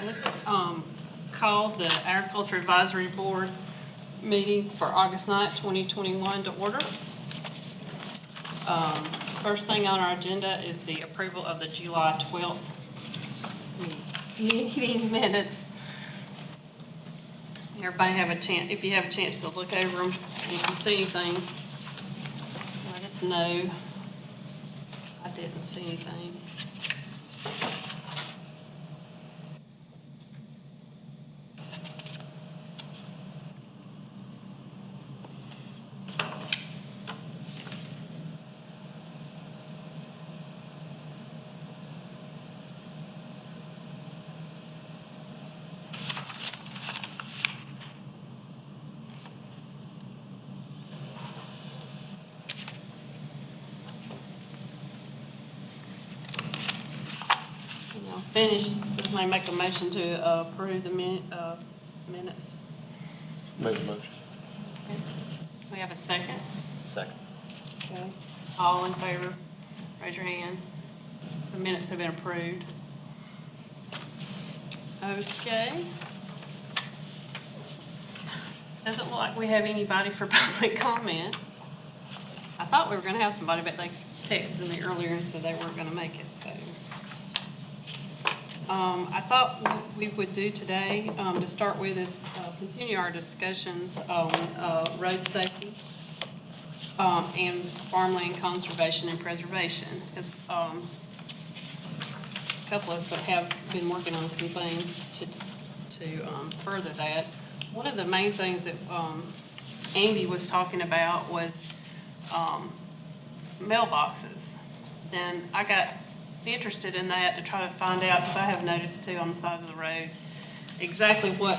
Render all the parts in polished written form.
let's call the Agriculture Advisory Board meeting for August 9th, 2021 to order. First thing on our agenda is the approval of the July 12th meeting minutes. Everybody have a chance, if you have a chance to look over them, and if you see anything, let us know. I didn't see anything. Finished, so somebody make a motion to approve the minutes. Make a motion. Okay. We have a second? Second. Okay. All in favor, raise your hand. The minutes have been approved. Okay. Doesn't look like we have anybody for public comment. I thought we were gonna have somebody, but they texted me earlier and said they weren't gonna make it, so. I thought what we would do today, to start with, is continue our discussions on road safety and farmland conservation and preservation. As a couple of us have been working on some things to further that. One of the main things that Andy was talking about was mailboxes. And I got interested in that to try to find out, because I have noticed too on the side of the road exactly what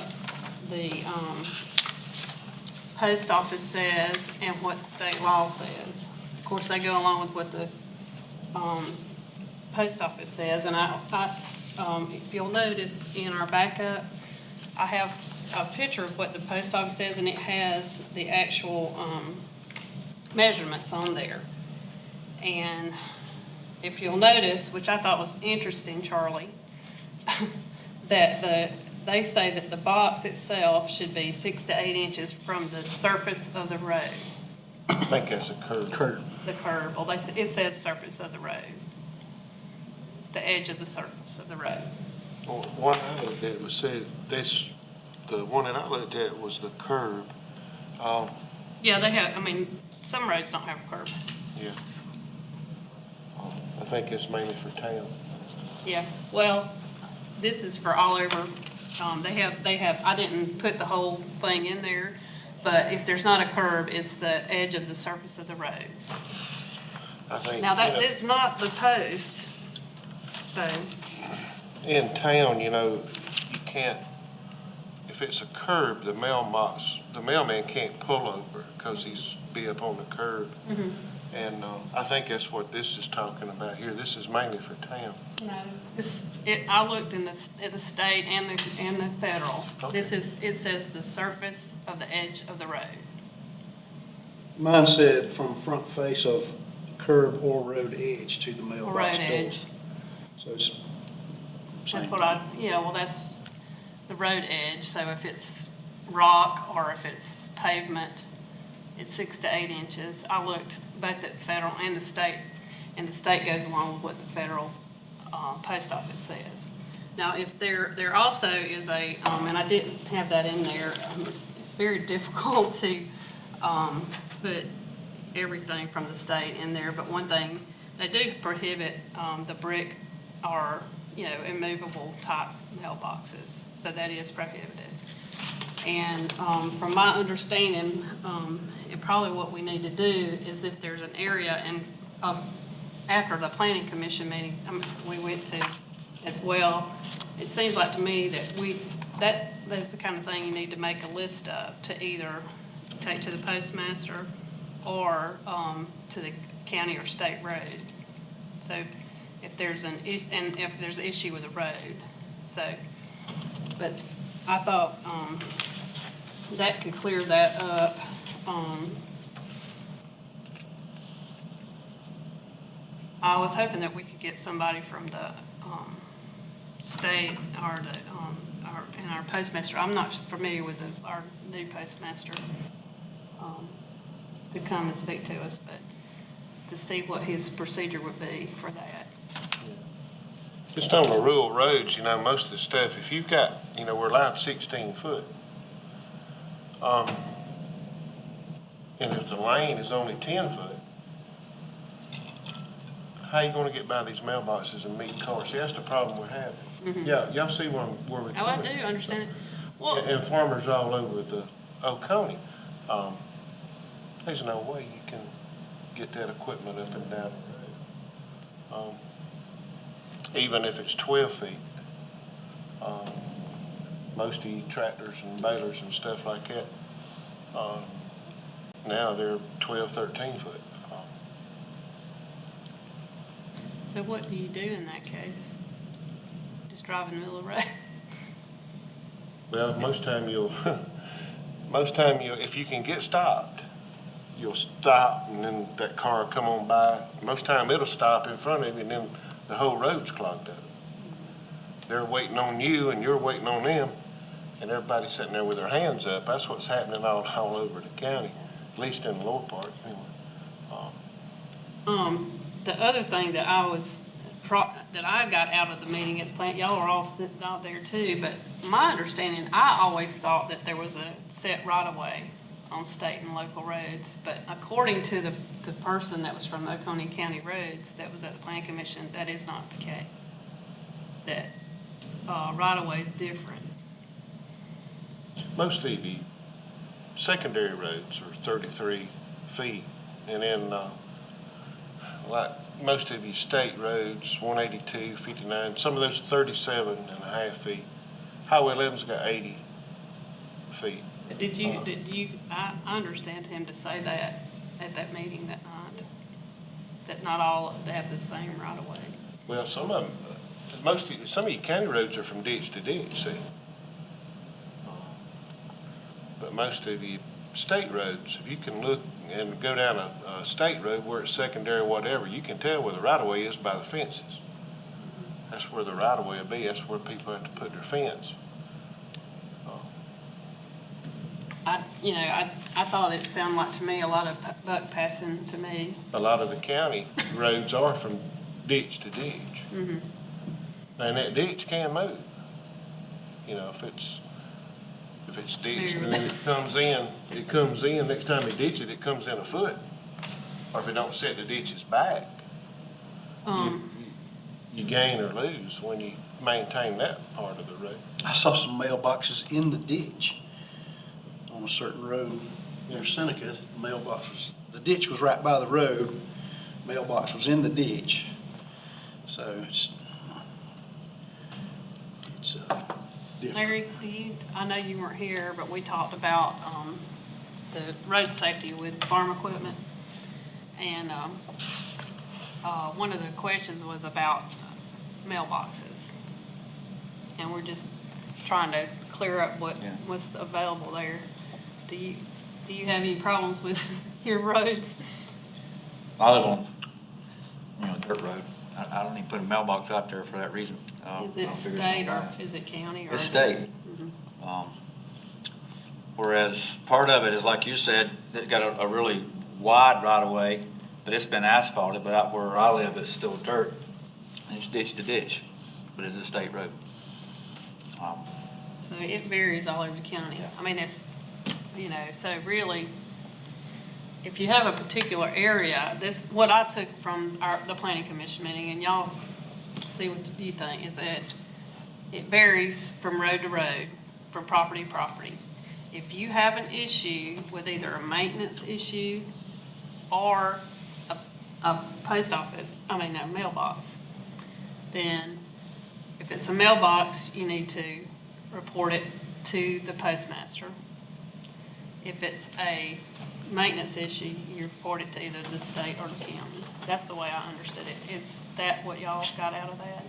the post office says and what state law says. Of course, they go along with what the post office says, and if you'll notice in our backup, I have a picture of what the post office says, and it has the actual measurements on there. And if you'll notice, which I thought was interesting, Charlie, that they say that the box itself should be 6 to 8 inches from the surface of the road. I think that's a curb. The curb. Well, it says surface of the road. The edge of the surface of the road. Well, one I looked at was said this. The one that I looked at was the curb. Yeah, they have. I mean, some roads don't have a curb. Yeah. I think it's mainly for town. Yeah. Well, this is for all over. They have. I didn't put the whole thing in there, but if there's not a curb, it's the edge of the surface of the road. I think. Now that is not the post. So. In town, you can't. If it's a curb, the mailman can't pull over because he's be up on the curb. Mm-hmm. And I think that's what this is talking about here. This is mainly for town. No, I looked at the state and the federal. Okay. It says the surface of the edge of the road. Mine said from front face of curb or road edge to the mailbox Road door. edge. So it's That's same what thing. well, that's the road edge. So if it's rock or if it's pavement, it's 6 to 8 inches. I looked both at the federal and the state goes along with what the federal post office says. Now, if there also is a, and I didn't have that in there, it's very difficult to put everything from the state in there, but one thing, they do prohibit the brick or, immovable type mailboxes, so that is prohibited. And from my understanding, and probably what we need to do is if there's an area, and after the planning commission meeting we went to as well, it seems like to me that that's the kind of thing you need to make a list of to either take to the postmaster or to the county or state road. So if there's an issue with the road, but I thought that could clear that up. I was hoping that we could get somebody from the state or and our postmaster, I'm not familiar with our new postmaster, to come and speak to us, but to see what his procedure would be for that. Just on the rural roads, most of the stuff, if you've got, we're allowed 16 foot. And if the lane is only 10 foot, how you gonna get by these mailboxes and meet cars? See, that's the problem we're having. Yeah, y'all see where we're Oh, I coming? do understand it. Well, And farmers all over the Oconee, there's no way you can get that equipment up and down the road. Even if it's 12 feet. Most of you tractors and balers and stuff like that, now they're 12, 13 foot. so what do you do in that case? Just drive in the middle of the road? Well, most time you'll, if you can get stopped, you'll stop and then that car will come on by. Most time it'll stop in front of you and then the whole road's clogged up. They're waiting on you and you're waiting on them and everybody's sitting there with their hands up. That's what's happening all over the county, at least in the lower part anyway. The other thing that that I got out of the meeting at the plant, y'all are all sitting out there too, but my understanding, I always thought that there was a set right-of-way on state and local roads, but according to the person that was from Oconee County Roads that was at the Plan Commission, that is not the case. That right-of-way is different. Most of the secondary roads are 33 feet, and then like most of your state roads, 182, 59, some of those 37 and a half feet. Highway 11's got 80 feet. I understand him to say that at that meeting that night, that not all, they have the same right-of-way. Well, some of them, some of your county roads are from ditch to ditch, see? But most of your state roads, if you can look and go down a state road where it's secondary or whatever, you can tell where the right-of-way is by the fences. That's where the right-of-way will be. That's where people have to put their fence. I thought it sounded like to me a lot of buck passing to me. A lot of the county roads are from ditch to ditch. And that ditch can move. If it's ditched and then it comes in, next time you ditch it, it comes in a foot. Or if it don't set the ditches back, you gain or lose when you maintain that part of the road. I saw some mailboxes in the ditch on a certain road near Seneca. The ditch was right by the road, mailbox was in the ditch. So it's different. Larry, I know you weren't here, but we talked about the road safety with farm equipment. And one of the questions was about mailboxes. And we're just trying to clear up what's available there. Do you have any problems with your roads? I live on, a dirt road. I don't even put a mailbox out there for that reason. Is it state or is it county? It's state. Whereas part of it is, like you said, it got a really wide right of way, but it's been asphalted, but out where I live, it's still dirt. And it's ditch to ditch, but it's a state road. So it varies all over the county. Yeah. I mean, it's, so really, if you have a particular area, what I took from the planning commission meeting, and y'all see what you think, is that it varies from road to road, from property to property. If you have an issue with either a maintenance issue or a mailbox, then if it's a mailbox, you need to report it to the postmaster. If it's a maintenance issue, you report it to either the state or the county. That's the way I understood it. Is that what y'all got out of that?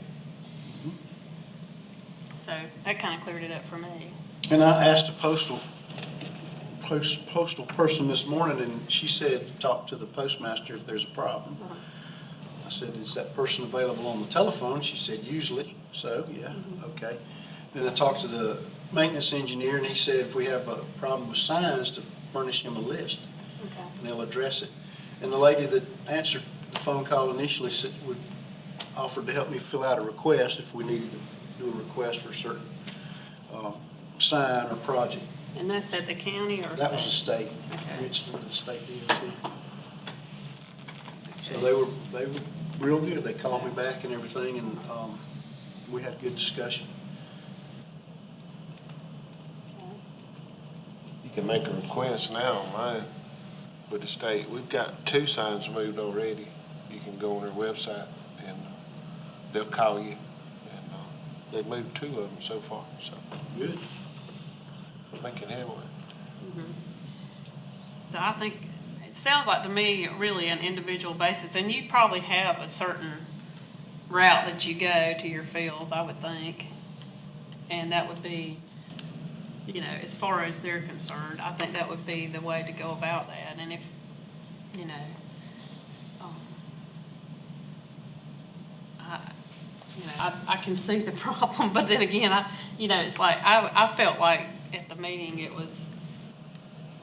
So that kind of cleared it up for me. And I asked a postal person this morning, and she said, talk to the postmaster if there's a problem. I said, is that person available on the telephone? She said, usually. So, yeah, okay. Then I talked to the maintenance engineer, and he said if we have a problem with signs, to furnish him a list, Okay. and they'll address it. And the lady that answered the phone call initially said, offered to help me fill out a request if we needed to do a request for a certain sign or project. And that's at the county or? That was the state? state, Okay. Richmond, the state DOT. So they were real good. They called me back and everything, and we had a good discussion. You can make a request now online with the state. We've got 2 signs moved already. You can go on their website and they'll call you. And they've moved 2 of them so far, so Good. making headway. So I think, it sounds like to me, really an individual basis, and you probably have a certain route that you go to your fields, I would think. And that would be, you know, as far as they're concerned, I think that would be the way to go about that. And if, you know, I can see the problem, but then again, it's like, I felt like at the meeting, it was,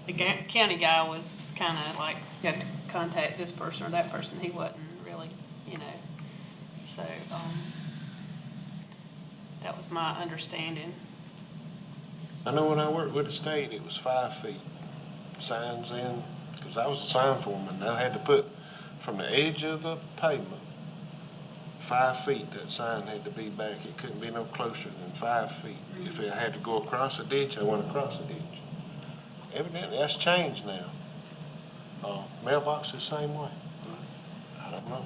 the county guy was kind of like, you have to contact this person or that person. He wasn't really, so, that was my understanding. I know when I worked with the state, it was 5 feet signs in, because I was a sign foreman. I had to put from the edge of the pavement, 5 feet, that sign had to be back. It couldn't be no closer than 5 feet. If I had to go across a ditch, I went across the ditch. Evidently, that's changed now. Mailbox the same way. I don't know.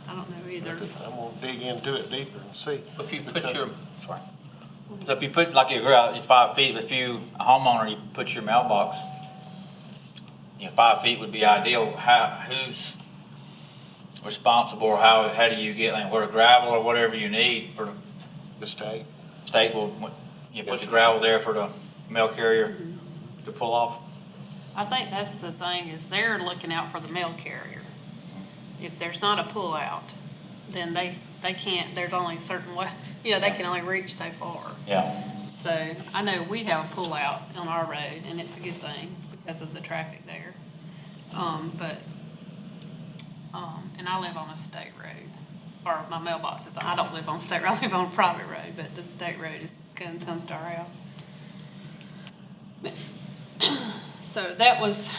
I don't know either. I'm gonna dig into it deeper and see. If you put your, sorry. So if you put, like you agree, it's 5 feet, if you, a homeowner, you put your mailbox, 5 feet would be ideal. Who's responsible, or how do you get, like, where gravel or whatever you need for The state. state will, you put the gravel there for the mail carrier to pull off? I think that's the thing, is they're looking out for the mail carrier. If there's not a pullout, then they can't, there's only a certain way, they can only reach so far. Yeah. So I know we have a pullout on our road, and it's a good thing because of the traffic there. And I live on a state road, or my mailbox is, I don't live on a state road, I live on a private road, but the state road comes to our house. So that was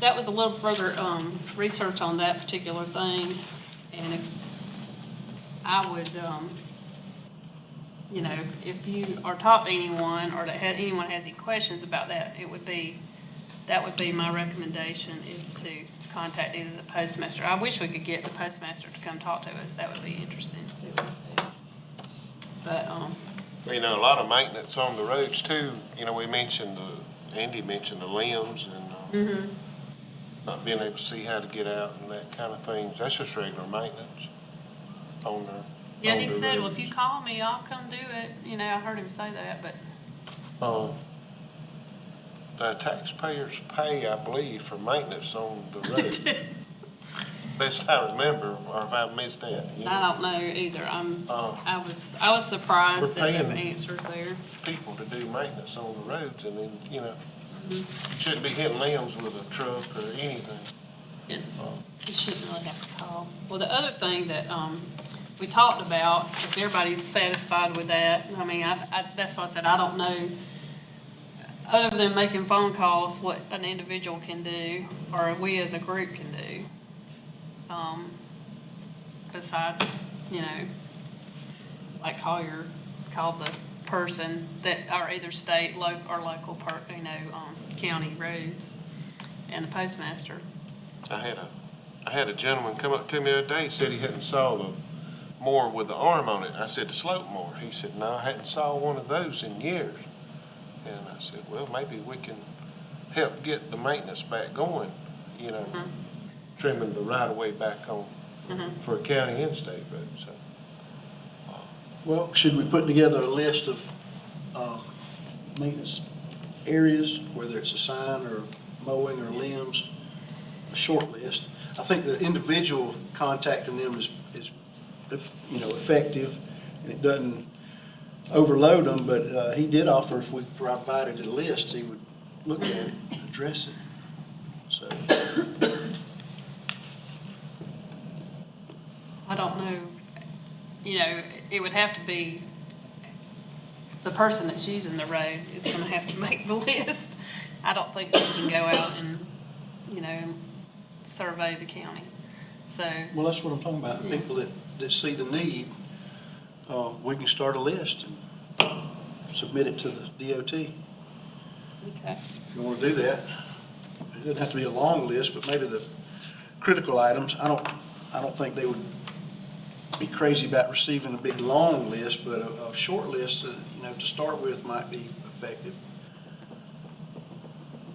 a little further research on that particular thing, and if I would, if you or talk to anyone, or that anyone has any questions about that, that would be my recommendation, is to contact either the postmaster. I wish we could get the postmaster to come talk to us. That would be interesting to see what they say. But A lot of maintenance on the roads too. We mentioned Andy mentioned the limbs and not being able to see how to get out and that kind of things. That's just regular maintenance on the. yeah, on he the said, well, roads. if you call me, I'll come do it. I heard him say that, but The taxpayers pay, I believe, for maintenance on the road. Best I remember, or if I missed that. I don't know either. Uh, I was surprised We're that the paying- answers there. People to do maintenance on the roads, and then, you shouldn't be hitting limbs with a truck or anything. You shouldn't really have to call. Well, the other thing that we talked about, if everybody's satisfied with that, that's why I said I don't know, other than making phone calls, what an individual can do, or we as a group can do. Besides, like call the person that are either state, or local, county roads, and the postmaster. I had a gentleman come up to me the other day, said he hadn't saw the mower with the arm on it. I said, the slope mower. He said, no, I hadn't saw one of those in years. And I said, well, maybe we can help get the maintenance back going, trimming the right-of-way back on for a county and state road, so. Well, should we put together a list of maintenance areas, whether it's a sign or mowing or limbs, a short list? I think the individual contacting them is, effective, and it doesn't overload them, but he did offer if we provided a list, he would look at it and address it. So, I don't know, it would have to be, the person that's using the road is gonna have to make the list. I don't think we can go out and, survey the county, so. well, that's what I'm talking about, Yeah. people that see the need, we can start a list and submit it to the DOT. Okay. If you want to do that, it doesn't have to be a long list, but maybe the critical items, I don't think they would be crazy about receiving a big, long list, but a short list, to start with might be effective.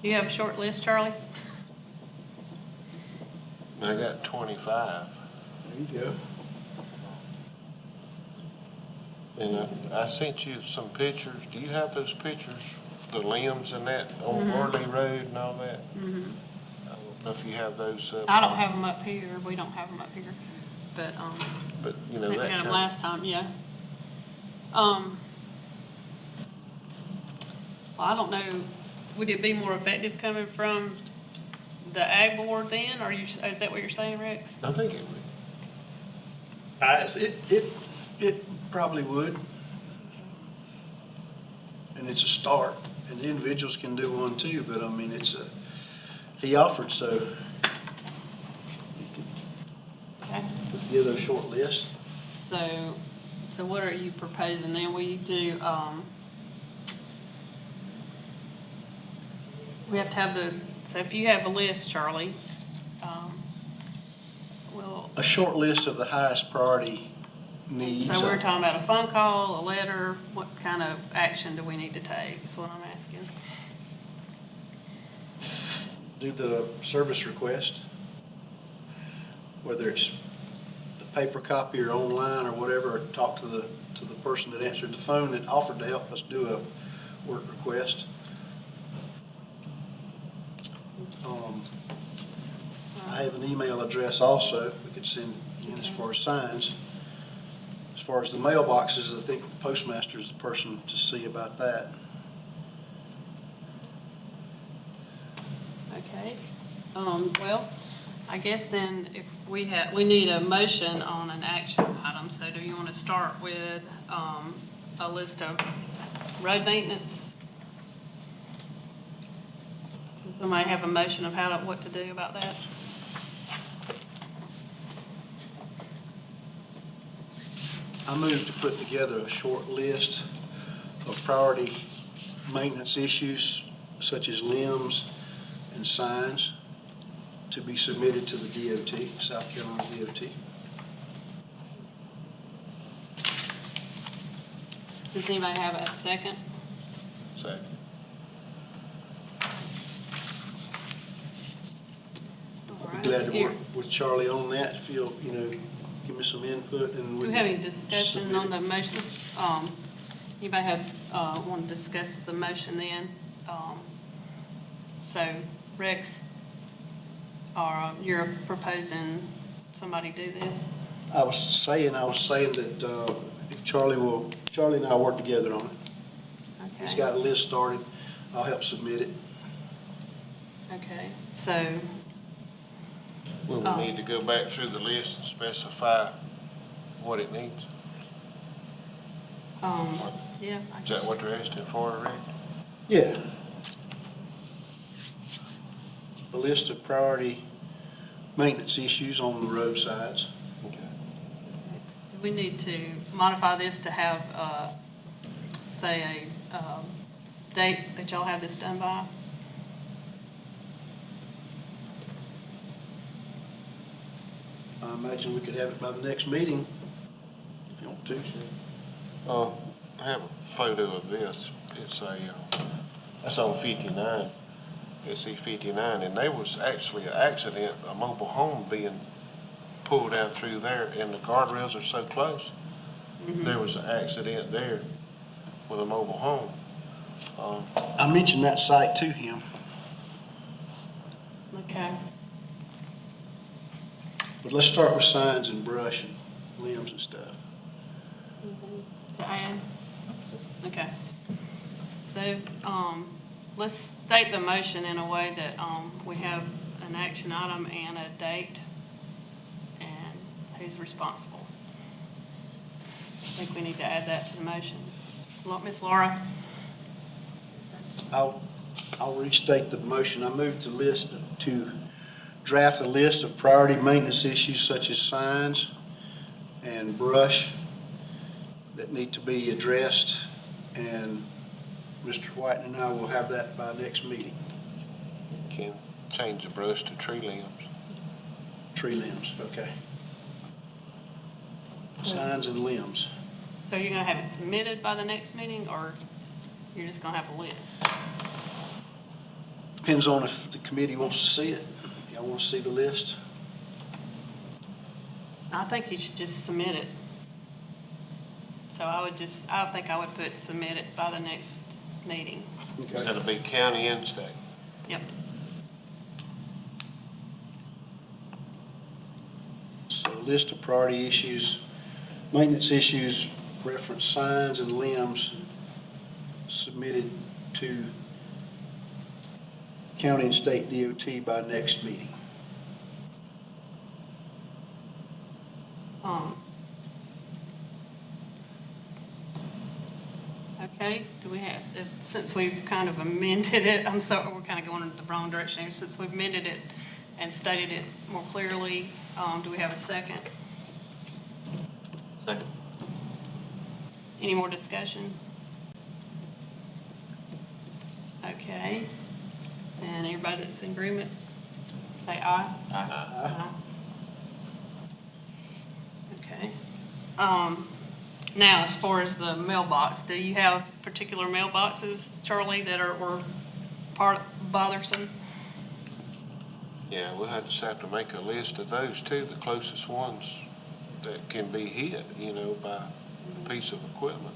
You have a short list, Charlie? I got 25. There you go. And I sent you some pictures. Do you have those pictures, the limbs and that on Worley Road and all that? Mm-hmm. I don't know if you have those. I don't have them up here, we don't have them up here, but, But, I think we that had them kind last time, yeah. Well, I don't know, would it be more effective coming from the ag board then, or is that what you're saying, Rex? I think it would. It probably would. And it's a start, and the individuals can do one too, but I mean, he offered, so Okay. give those short list. So what are you proposing then? We do, we have to have so if you have a list, Charlie, we'll, A short list of the highest priority needs. so we're talking about a phone call, a letter, what kind of action do we need to take, is what I'm asking. Do the service request, whether it's the paper copy or online or whatever, or talk to the person that answered the phone that offered to help us do a work request. I have an email address also we could send in as far as signs. As far as the mailboxes, I think the postmaster is the person to see about that. Okay, well, I guess then if we need a motion on an action item, so do you want to start with, a list of road maintenance? Does somebody have a motion of what to do about that? I move to put together a short list of priority maintenance issues such as limbs and signs to be submitted to the DOT, South Carolina DOT. Does anybody have a second? Second. All I'd right. be glad to Here. work with Charlie on that, if you'll, give me some input and. Do we have any discussion submit on it. the motion? Anybody want to discuss the motion then? So Rex, you're proposing somebody do this? I was saying that if Charlie and I work together on it. He's Okay, got a list started, I'll help submit it. okay, so, Will we need to go back through the list and specify what it needs? yeah. I Is guess. that what they're asking for, Rick? Yeah. A list of priority maintenance issues on the roadsides. Okay. We need to modify this to have, say, a date that y'all have this done by? I imagine we could have it by the next meeting, if you want to. I have a photo of this. It's that's on 59, SC 59, and there was actually an accident, a mobile home being pulled down through there, and the guardrails are so close. There was an accident there with a mobile home. I mentioned that site to him. Okay. But let's start with signs and brush and limbs and stuff. Diane? Okay. So, let's state the motion in a way that, we have an action item and a date, and who's responsible. I think we need to add that to the motion. Miss Laura? I'll restate the motion. I move to draft a list of priority maintenance issues such as signs and brush that need to be addressed, and Mr. White and I will have that by next meeting. Can change the brush to tree limbs. Tree limbs, okay. Signs and limbs. So you're gonna have it submitted by the next meeting, or you're just gonna have a list? Depends on if the committee wants to see it. Y'all want to see the list? I think you should just submit it. So I think I would put submit it by the next meeting. Okay. That'll be county and state. Yep. So list of priority issues, maintenance issues, reference signs and limbs submitted to county and state DOT by next meeting. Okay, do we have, since we've kind of amended it, I'm sorry, we're kind of going in the wrong direction here. Since we've amended it and stated it more clearly, do we have a second? Second. Any more discussion? Okay. And everybody that's in agreement, say aye. Aye. Okay. Now, as far as the mailbox, do you have particular mailboxes, Charlie, that were bothersome? Yeah, we'll just have to make a list of those too, the closest ones that can be hit, by a piece of equipment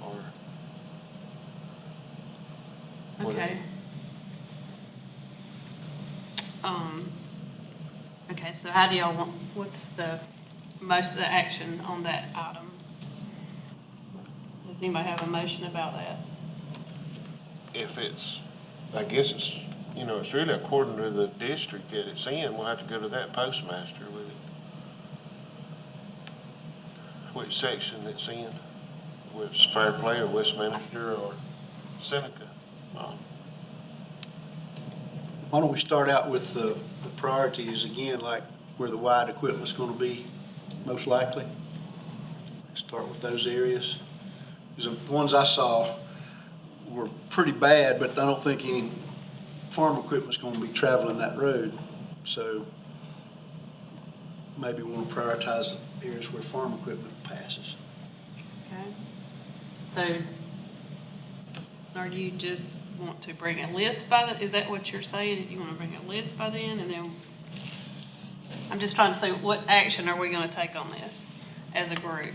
or Okay. Okay, so how do y'all want, what's the action on that item? Does anybody have a motion about that? if it's, I guess it's really according to the district that it's in, we'll have to go to that postmaster with it. Which section it's in, whether it's Fair Play or Westminster or Seneca. Why don't we start out with the priorities again, like where the wide equipment's gonna be most likely? Start with those areas. Because the ones I saw were pretty bad, but I don't think any farm equipment's gonna be traveling that road. So maybe we wanna prioritize the areas where farm equipment passes. Okay. So, or do you just want to bring a list is that what you're saying? You want to bring a list by then, and then, I'm just trying to say, what action are we going to take on this as a group?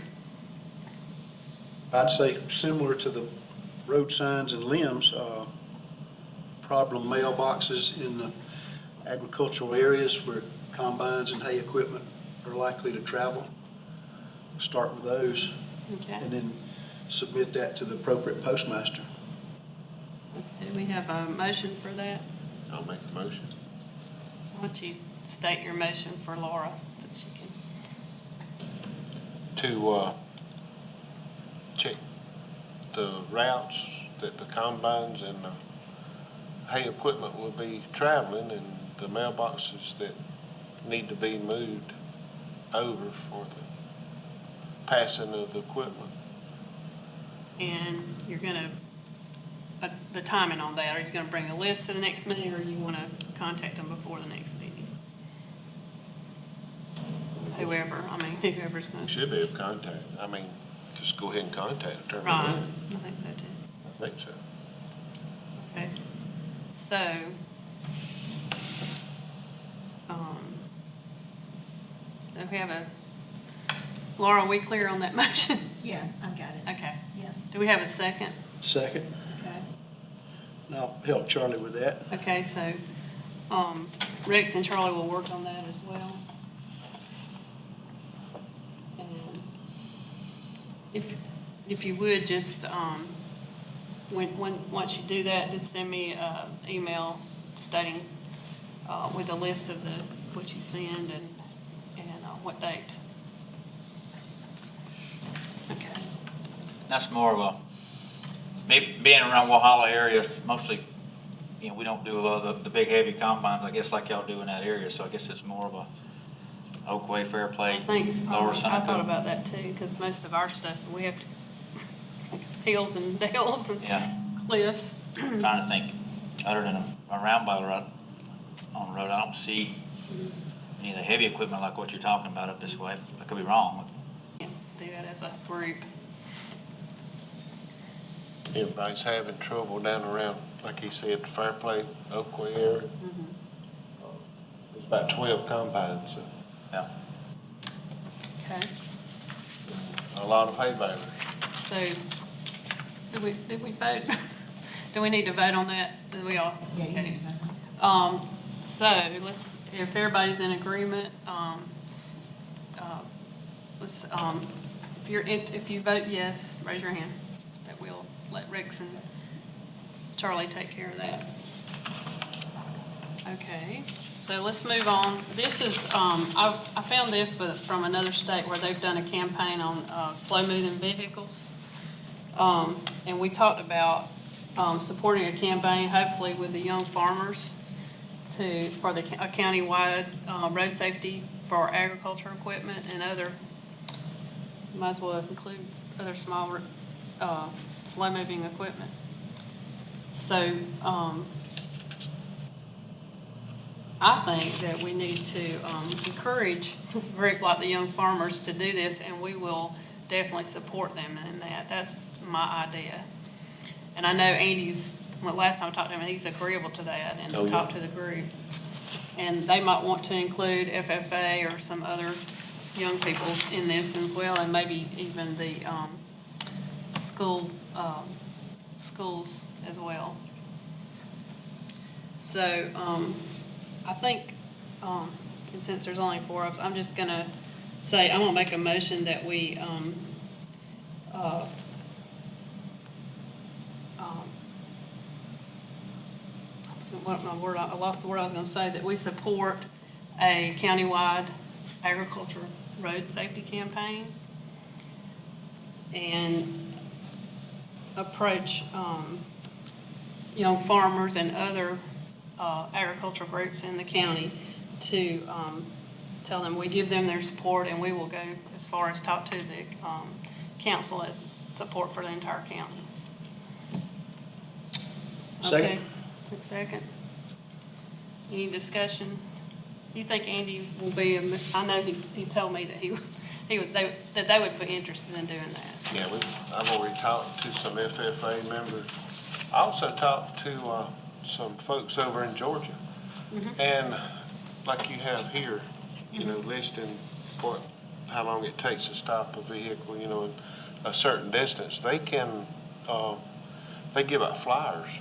I'd say similar to the road signs and limbs, problem mailboxes in the agricultural areas where combines and hay equipment are likely to travel. Start with those, Okay. and then submit that to the appropriate postmaster. Do we have a motion for that? I'll make a motion. Why don't you state your motion for Laura, so she can, To check the routes that the combines and the hay equipment will be traveling, and the mailboxes that need to be moved over for the passing of the equipment. and you're gonna, the timing on that, are you gonna bring a list to the next meeting, or you wanna contact them before the next meeting? Whoever's gonna. We should be able to contact, just go ahead and contact them. Right, I think so too. I think so. Okay, so, do we have Laura, are we clear on that motion? Yeah, I've got it. Okay. Yeah. Do we have a second? Second, Okay. and I'll help Charlie with that. Okay, so, Rex and Charlie will work on that as well. if you would, just, once you do that, just send me an email stating, with a list of what you send and what date. Okay. That's more of a, maybe being around Walhalla area, mostly, we don't do a lot of the big heavy combines, I guess, like y'all do in that area, so I guess it's more of a Oakway, Fair Play, I think it's Lower probably, I thought Seneca. about that too, because most of our stuff, we have to, hills and dales and Yeah, cliffs. trying to think, other than a roundabout on the road, I don't see any of the heavy equipment like what you're talking about up this way. I could be wrong. Can't do that as a group. Everybody's having trouble down around, like he said, the Fairplay, Oakway area. There's about 12 combines, so Okay. a lot of hay balers. So, did we vote? Do we need to vote on that? Did we all? Okay. So if everybody's in agreement, if you vote yes, raise your hand. That we'll let Rex and Charlie take care of that. Okay, so let's move on. This is, I found this from another state where they've done a campaign on, slow moving vehicles. And we talked about, supporting a campaign, hopefully with the young farmers for a countywide, road safety for agriculture equipment and other, might as well include other smaller, slow-moving equipment. So, I think that we need to, encourage a group like the young farmers to do this, and we will definitely support them in that. That's my idea. And I know Andy's, last time I talked to him, he's agreeable to that and Oh, yeah. talk to the group. And they might want to include FFA or some other young people in this as well, and maybe even the schools as well. So I think, and since there's only 4 of us, I'm just gonna say, I'm gonna make a motion that we I lost the word I was gonna say, that we support a countywide agriculture road safety campaign and approach young farmers and other agricultural groups in the county to tell them we give them their support, and we will go as far as talk to the council as support for the entire county. Second. Okay. Second. Any discussion? You think Andy will be, I know he told me that they would be interested in doing that. Yeah, I've already talked to some FFA members. I also talked to some folks over in Georgia. And like you have here, listing how long it takes to stop a vehicle, in a certain distance. They can, they give out flyers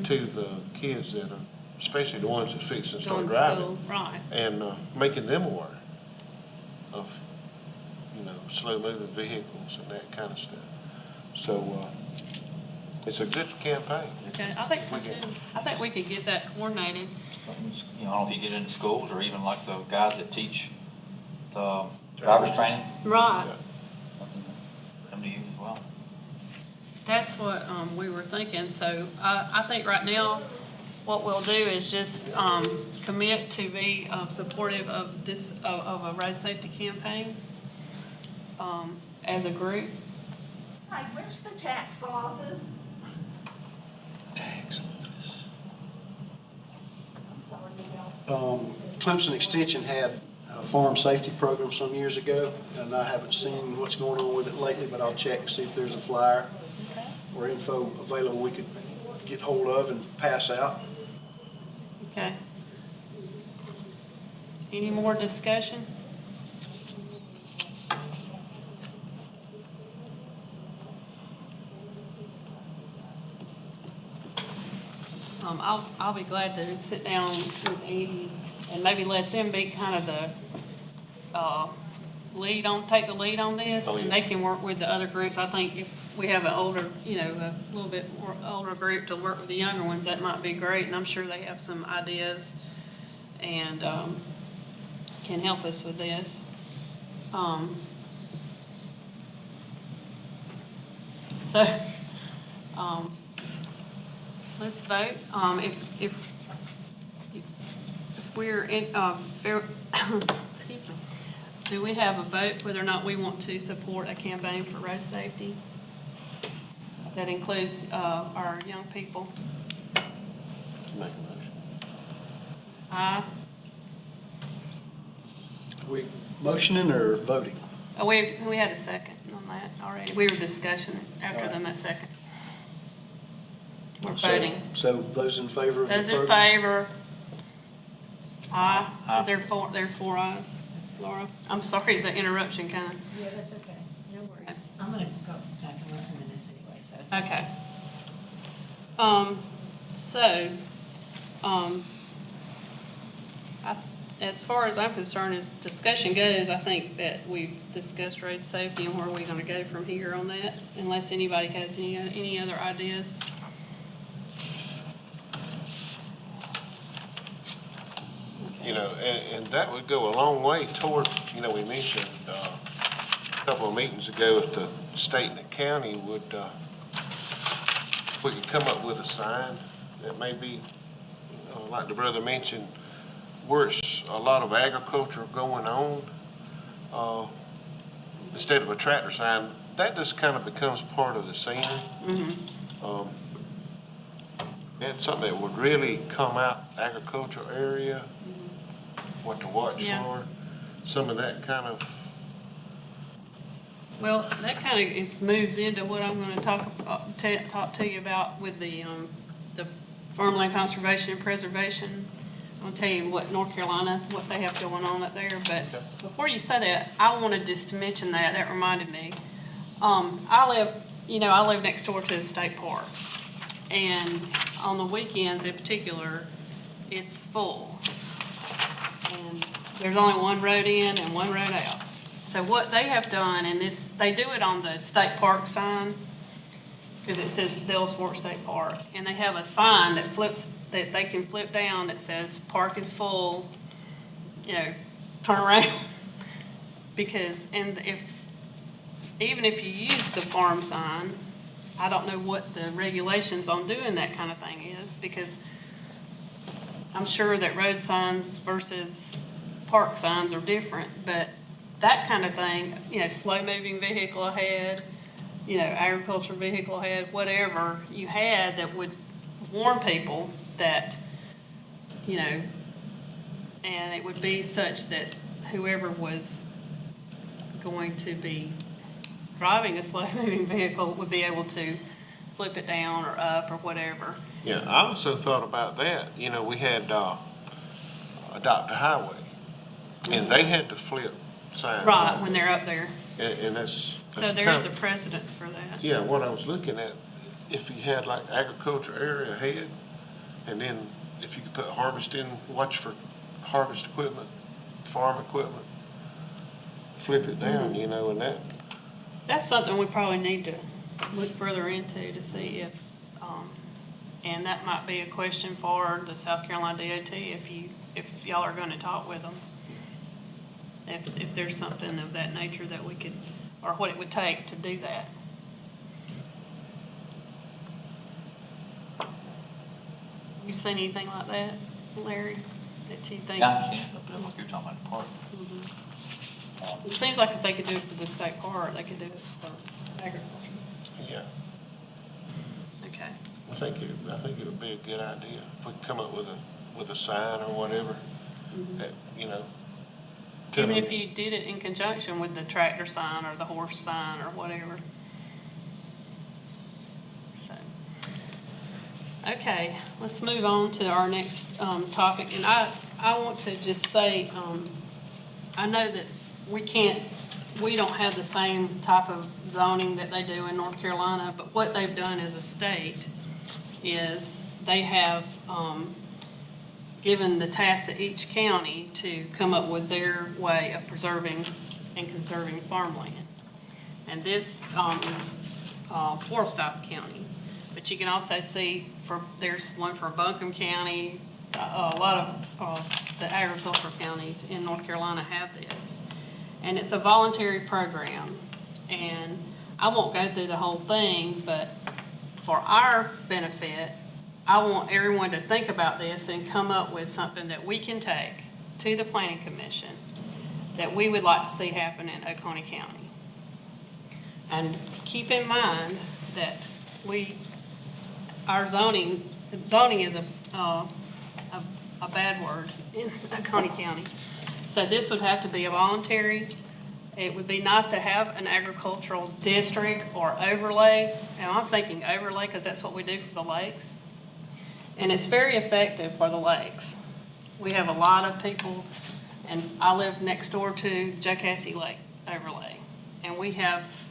to the kids that are, especially the ones that fix and Going start to driving. school, right. And making them aware of, slow-moving vehicles and that kind of stuff. So it's a good campaign. Okay, I think so too. I think we could get that coordinated. I don't know if you get into schools or even like the guys that teach the driver's training, Right. them to use as well. That's what we were thinking. So I think right now, what we'll do is just commit to be supportive of this, of a road safety campaign as a group. Hey, where's the tax office? Tax office. I'm sorry, Miguel. Clemson Extension had a farm safety program some years ago, and I haven't seen what's going on with it lately, but I'll check and see if there's a flyer or info available we could get hold of and pass out. Okay. Any more discussion? I'll be glad to sit down with Andy and maybe let them be kind of the take the lead on this, Oh, and yeah. they can work with the other groups. I think if we have an older, a little bit more older group to work with the younger ones, that might be great, and I'm sure they have some ideas and, can help us with this. So, let's vote. If we're in, excuse me, do we have a vote whether or not we want to support a campaign for road safety? That includes, our young people. Make a motion. Aye. We motioning or voting? Oh, we had a second on that already. We were discussing it after All right. that second. We're So- voting. So those in favor of the Those in program? favor? Aye. Aye. Is there four ayes? Laura? I'm sorry, the interruption kind of. Yeah, that's okay, no worries. I'm gonna go back and listen to this anyway, so it's. Okay. So, as far as I'm concerned, as discussion goes, I think that we've discussed road safety and where we're gonna go from here on that, unless anybody has any other ideas. You know, and that would go a long way toward, we mentioned, a couple of meetings ago, if the state and the county would, if we could come up with a sign that may be, like the brother mentioned, where it's a lot of agriculture going on, instead of a tractor sign, that just kind of becomes part of the scenery. And something that would really come out agricultural area, what to watch Yeah. for, some of that kind of, Well, that kind of moves into what I'm gonna talk to you about with the farmland conservation and preservation. I'll tell you what North Carolina, what they have going on up there, but before you say that, I wanted just to mention that reminded me. I live next door to the state park, and on the weekends in particular, it's full. And there's only one road in and one road out. So what they have done, and they do it on the state park sign, because it says Dallas Fork State Park, and they have a sign that they can flip down that says, "Park is full, turn around." Because, even if you use the farm sign, I don't know what the regulations on doing that kind of thing is, because I'm sure that road signs versus park signs are different, but that kind of thing, slow-moving vehicle ahead, agriculture vehicle ahead, whatever you had that would warn people that, and it would be such that whoever was going to be driving a slow-moving vehicle would be able to flip it down or up or whatever. yeah, I also thought about that, we had, Adopt a Highway, and they had to flip signs. Right, on when it. they're up there. And that's So there is a precedence for that. Yeah, what I was looking at, if you had like agriculture area ahead, and then if you could put watch for harvest equipment, farm equipment, flip it down, and that, That's something we probably need to look further into to see if, and that might be a question for the South Carolina DOT if y'all are gonna talk with them. If there's something of that nature that we could, or what it would take to do that. You seen anything like that, Larry, that you think? Yeah, I've seen it up there, like you're talking about the park. It seems like if they could do it for the state park, they could do it for agriculture. yeah. Okay. I think it would be a good idea if we could come up with a sign or whatever, that, Even if you did it in conjunction with the tractor sign or the horse sign or whatever. So, okay, let's move on to our next topic. And I want to just say, I know that we don't have the same type of zoning that they do in North Carolina, but what they've done as a state is they have given the task to each county to come up with their way of preserving and conserving farmland. And this is Forsyth County. But you can also see there's one for Buncombe County. A lot of the agricultural counties in North Carolina have this. And it's a voluntary program. And I won't go through the whole thing, but for our benefit, I want everyone to think about this and come up with something that we can take to the Planning Commission that we would like to see happen in Oconee County. And keep in mind that our zoning is a bad word in Oconee County. So this would have to be a voluntary. It would be nice to have an agricultural district or overlay. And I'm thinking overlay because that's what we do for the lakes. And it's very effective for the lakes. We have a lot of people, and I live next door to Jocassee Lake overlay. And we have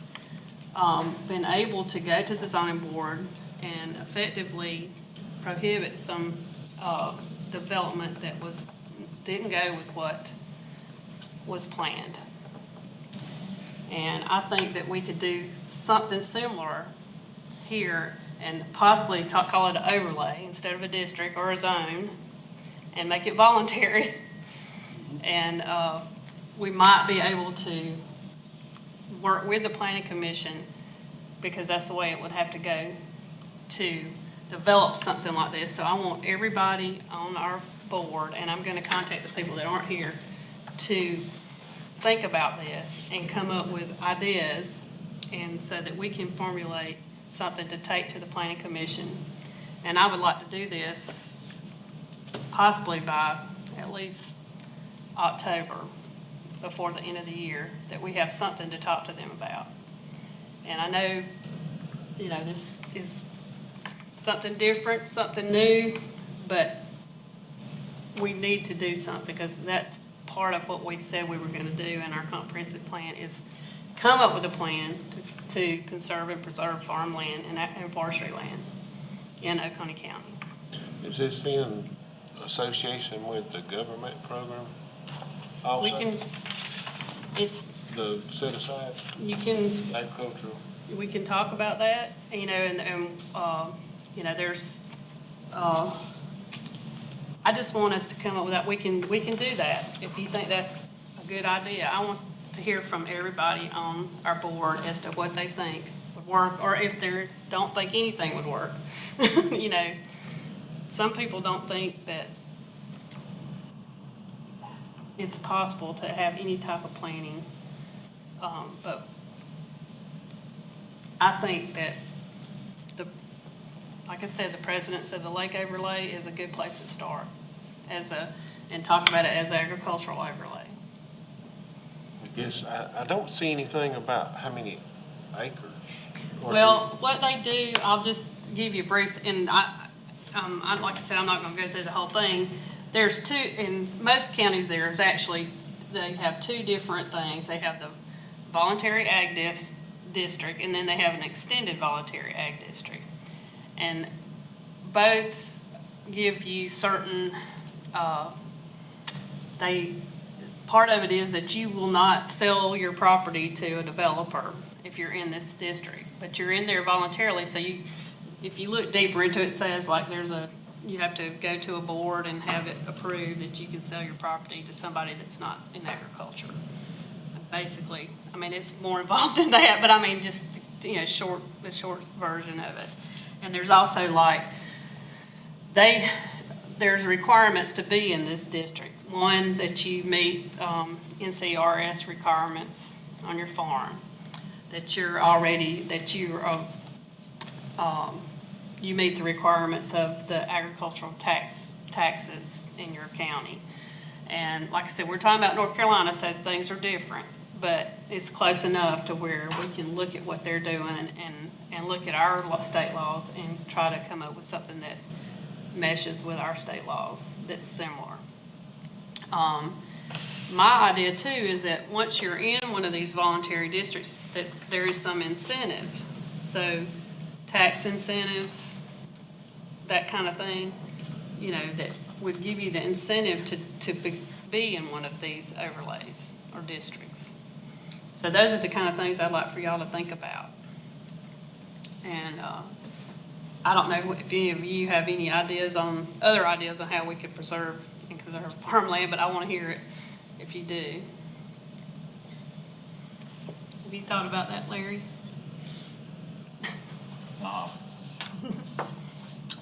been able to go to the zoning board and effectively prohibit some development that didn't go with what was planned. And I think that we could do something similar here and possibly call it an overlay instead of a district or a zone and make it voluntary. And we might be able to work with the Planning Commission, because that's the way it would have to go, to develop something like this. So I want everybody on our board, and I'm going to contact the people that aren't here, to think about this and come up with ideas, and so that we can formulate something to take to the Planning Commission. And I would like to do this possibly by at least October, before the end of the year, that we have something to talk to them about. And I know, this is something different, something new, but we need to do something, because that's part of what we said we were going to do in our comprehensive plan, is come up with a plan to conserve and preserve farmland and forestry land in Oconee County. Is this in association with the government program also? We can, The set aside agricultural? we can talk about that, there's, I just want us to come up with that. We can do that if you think that's a good idea. I want to hear from everybody on our board as to what they think would work, or if they don't think anything would work. Some people don't think that it's possible to have any type of planning, but I think that like I said, the president said the lake overlay is a good place to start and talk about it as agricultural overlay. I guess I don't see anything about how many acres. Well, what they do, I'll just give you a brief, and like I said, I'm not going to go through the whole thing. There's two, in most counties they have two different things. They have the voluntary ag district, and then they have an extended voluntary ag district. And both give you certain, part of it is that you will not sell your property to a developer if you're in this district, but you're in there voluntarily. So if you look deeper into it, it says like you have to go to a board and have it approved that you can sell your property to somebody that's not in agriculture. Basically, it's more involved than that, but just, the short version of it. And there's also there's requirements to be in this district. One, that you meet NCRS requirements on your farm, that you meet the requirements of the agricultural taxes in your county. And like I said, we're talking about North Carolina, so things are different, but it's close enough to where we can look at what they're doing and look at our state laws and try to come up with something that meshes with our state laws that's similar. My idea too is that once you're in one of these voluntary districts, that there is some incentive. So tax incentives, that kind of thing, that would give you the incentive to be in one of these overlays or districts. So those are the kind of things I'd like for y'all to think about. And I don't know if any of you have any other ideas on how we could preserve and conserve farmland, but I want to hear it if you do. Have you thought about that, Larry?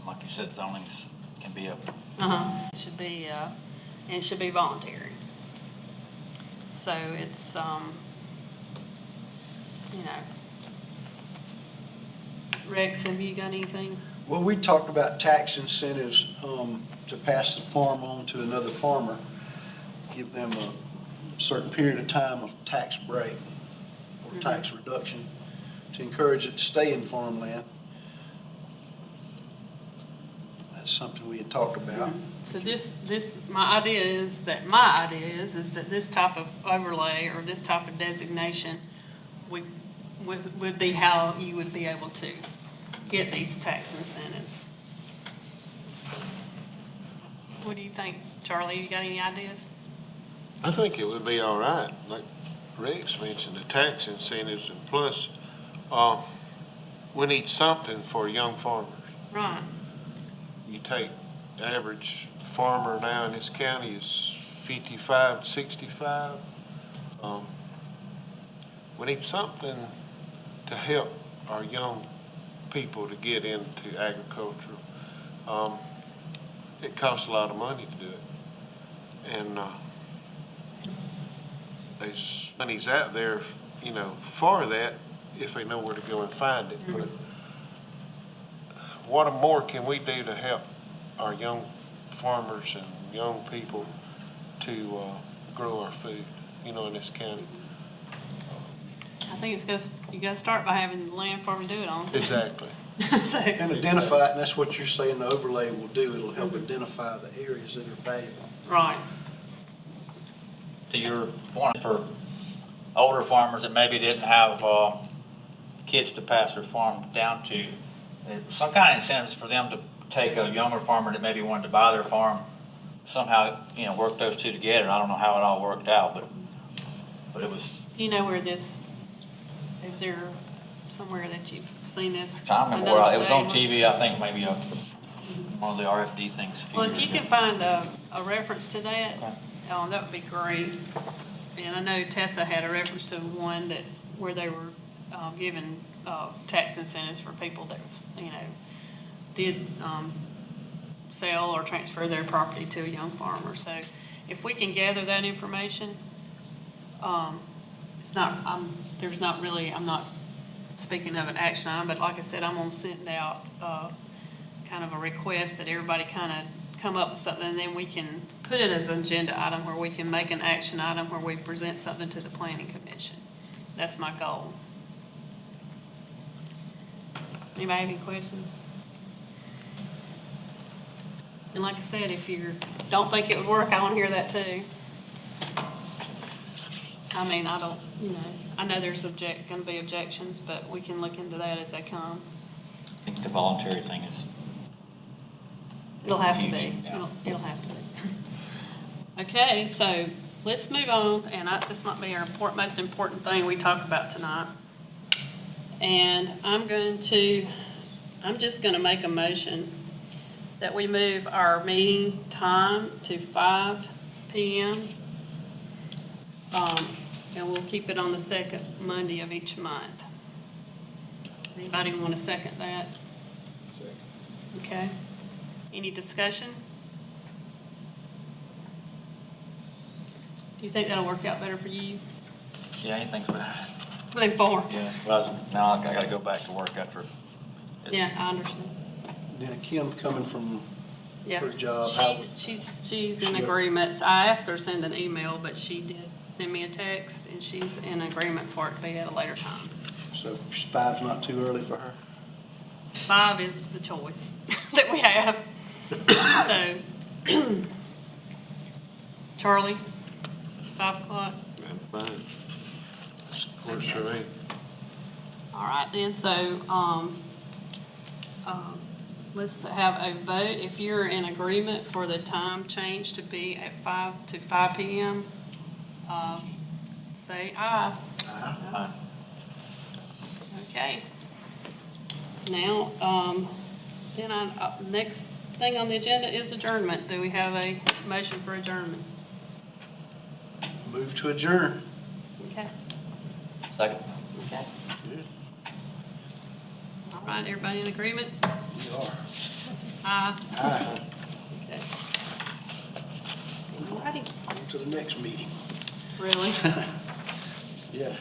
Like you said, zonings can be a, It should be, and it should be voluntary. So it's, you know. Rex, have you got anything? Well, we talked about tax incentives to pass the farm on to another farmer, give them a certain period of time of tax break or tax reduction to encourage it to stay in farmland. That's something we had talked about. So my idea is that this type of overlay or this type of designation would be how you would be able to get these tax incentives. What do you think, Charlie? You got any ideas? I think it would be all right, like Rex mentioned, the tax incentives, and plus, we need something for young farmers. Right. You take, the average farmer now in this county is 55 to 65. We need something to help our young people to get into agriculture. It costs a lot of money to do it. And there's money's out there, you know, for that if they know where to go and find it. But what more can we do to help our young farmers and young people to grow our food, you know, in this county? I think you gotta start by having land for them to do it on. Exactly. So, And identify it, and that's what you're saying the overlay will do. It'll help identify the areas that are valuable. right. to your point, for older farmers that maybe didn't have kids to pass their farm down to, some kind of incentives for them to take a younger farmer that maybe wanted to buy their farm, somehow, you know, work those two together. I don't know how it all worked out, but it was. Do you know where is there somewhere that you've seen this? I remember Another it was on state? TV, I think, maybe one of the RFD things. Well, if you can find a reference to that, Okay. that would be great. And I know Tessa had a reference to one where they were giving tax incentives for people that was, did sell or transfer their property to a young farmer. So if we can gather that information, I'm not speaking of an action item, but like I said, I'm gonna send out kind of a request that everybody kind of come up with something, and then we can put it as an agenda item where we can make an action item where we present something to the planning commission. That's my goal. Anybody have any questions? And like I said, if you don't think it would work, I want to hear that too. I mean, I know there's gonna be objections, but we can look into that as they come. I think the voluntary thing is. It'll have to be. Huge, yeah. It'll have to be. Okay, so let's move on, and this might be our most important thing we talk about tonight. And I'm just gonna make a motion that we move our meeting time to 5 p.m. And we'll keep it on the second Monday of each month. Anybody want to second that? Second. Okay. Any discussion? Do you think that'll work out better for you? Yeah, anything's better. Maybe 4. Yeah, well, now I gotta go back to work after. Yeah, I understand. Now, Kim coming from Yeah. her job, She's in She- agreement. I asked her to send an email, but she did send me a text, and she's in agreement for it to be at a later time. so 5's not too early for her. 5 is the choice that we have. So, Charlie, 5 o'clock? I'm fine. Works for me. All right, then, so, let's have a vote. If you're in agreement for the time change to be at 5 p.m., say aye. Aye. Okay. Now, next thing on the agenda is adjournment. Do we have a motion for adjournment? Move to adjourn. Okay. Second. Okay. Good. All right, everybody in agreement? You are. Aye. Aye. Okay. All righty. On to the next meeting. Really? Yeah.